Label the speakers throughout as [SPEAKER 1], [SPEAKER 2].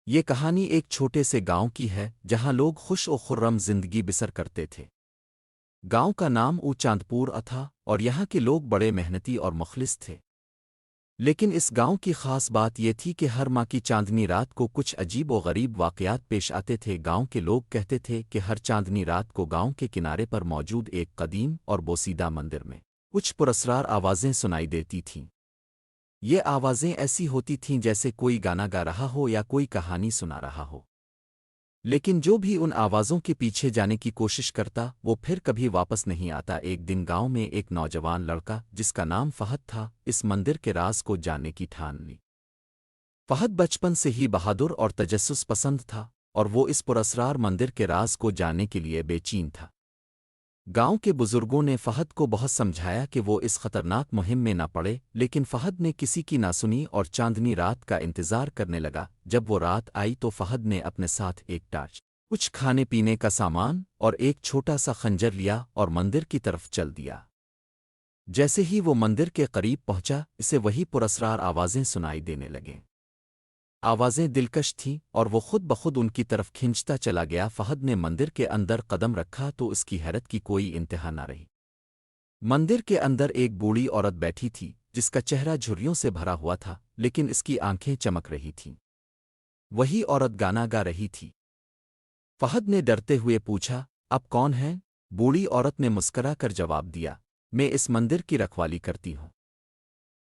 [SPEAKER 1] یہ کہانی ایک چھوٹے سے گاؤں کی ہے جہاں لوگ خوش و خرم زندگی بسر کرتے تھے۔ گاؤں کا نام چاندپور تھا اور یہاں کے لوگ بڑے محنتی اور مخلص تھے۔ لیکن اس گاؤں کی خاص بات یہ تھی کہ ہر ماہ کی چاندنی رات کو کچھ عجیب و غریب واقعات پیش آتے تھے۔ گاؤں کے لوگ کہتے تھے کہ ہر چاندنی رات کو گاؤں کے کنارے پر موجود ایک قدیم اور بوسیدہ مندر میں کچھ پراسرار آوازیں سنائی دیتی تھیں۔ یہ آوازیں ایسی ہوتی تھیں جیسے کوئی گانا گا رہا ہو یا کوئی کہانی سنا رہا ہو، لیکن جو بھی ان آوازوں کے پیچھے جانے کی کوشش کرتا وہ پھر کبھی واپس نہیں آتا۔ ایک دن گاؤں میں ایک نوجوان لڑکا جس کا نام فہد تھا اس مندر کے راز کو جاننے کی ٹھان لی۔ فہد بچپن سے ہی بہادر اور تجسس پسند تھا اور وہ اس پراسرار مندر کے راز کو جاننے کے لیے بے چین تھا۔ گاؤں کے بزرگوں نے فہد کو بہت سمجھایا کہ وہ اس خطرناک مہم میں نہ پڑے، لیکن فہد نے کسی کی نہ سنی اور چاندنی رات کا انتظار کرنے لگا۔ جب وہ رات آئی تو فہد نے اپنے ساتھ ایک ٹارچ، کچھ کھانے پینے کا سامان اور ایک چھوٹا سا خنجر لیا اور مندر کی طرف چل دیا۔ جیسے ہی وہ مندر کے قریب پہنچا اسے وہی پراسرار آوازیں سنائی دینے لگیں۔ آوازیں دلکش تھیں اور وہ خود بخود ان کی طرف کھنچتا چلا گیا۔ فہد نے مندر کے اندر قدم رکھا تو اس کی حیرت کی کوئی انتہا نہ رہی۔ مندر کے اندر ایک بوڑھی عورت بیٹھی تھی جس کا چہرہ جھریوں سے بھرا ہوا تھا، لیکن اس کی آنکھیں چمک رہی تھیں۔ وہی عورت گانا گا رہی تھی۔ فہد نے ڈرتے ہوئے پوچھا، اب کون ہے؟ بوڑھی عورت نے مسکرا کر جواب دیا، میں اس مندر کی رکھوالی کرتی ہوں۔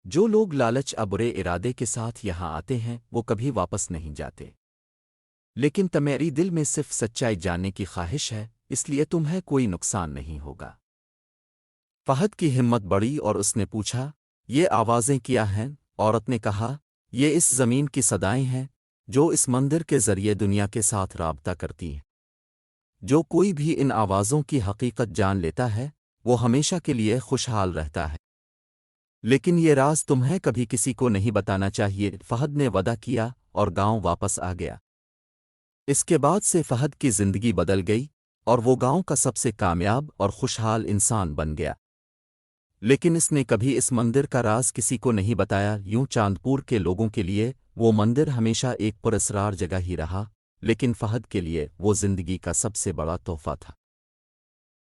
[SPEAKER 1] جو لوگ لالچ برے ارادے کے ساتھ یہاں آتے ہیں وہ کبھی واپس نہیں جاتے، لیکن تمہاری دل میں صرف سچائی جاننے کی خواہش ہے، اس لیے تمہیں کوئی نقصان نہیں ہوگا۔ فہد کی ہمت بڑھی اور اس نے پوچھا، یہ آوازیں کیا ہیں؟ عورت نے کہا، یہ اس زمین کی صدائیں ہیں جو اس مندر کے ذریعے دنیا کے ساتھ رابطہ کرتی ہیں۔ جو کوئی بھی ان آوازوں کی حقیقت جان لیتا ہے وہ ہمیشہ کے لیے خوشحال رہتا ہے، لیکن یہ راز تمہیں کبھی کسی کو نہیں بتانا چاہیے۔ فہد نے وعدہ کیا اور گاؤں واپس آ گیا۔ اس کے بعد سے فہد کی زندگی بدل گئی اور وہ گاؤں کا سب سے کامیاب اور خوشحال انسان بن گیا، لیکن اس نے کبھی اس مندر کا راز کسی کو نہیں بتایا۔ یوں چاندپور کے لوگوں کے لیے وہ مندر ہمیشہ ایک پراسرار جگہ ہی رہا، لیکن فہد کے لیے وہ زندگی کا سب سے بڑا تحفہ تھا۔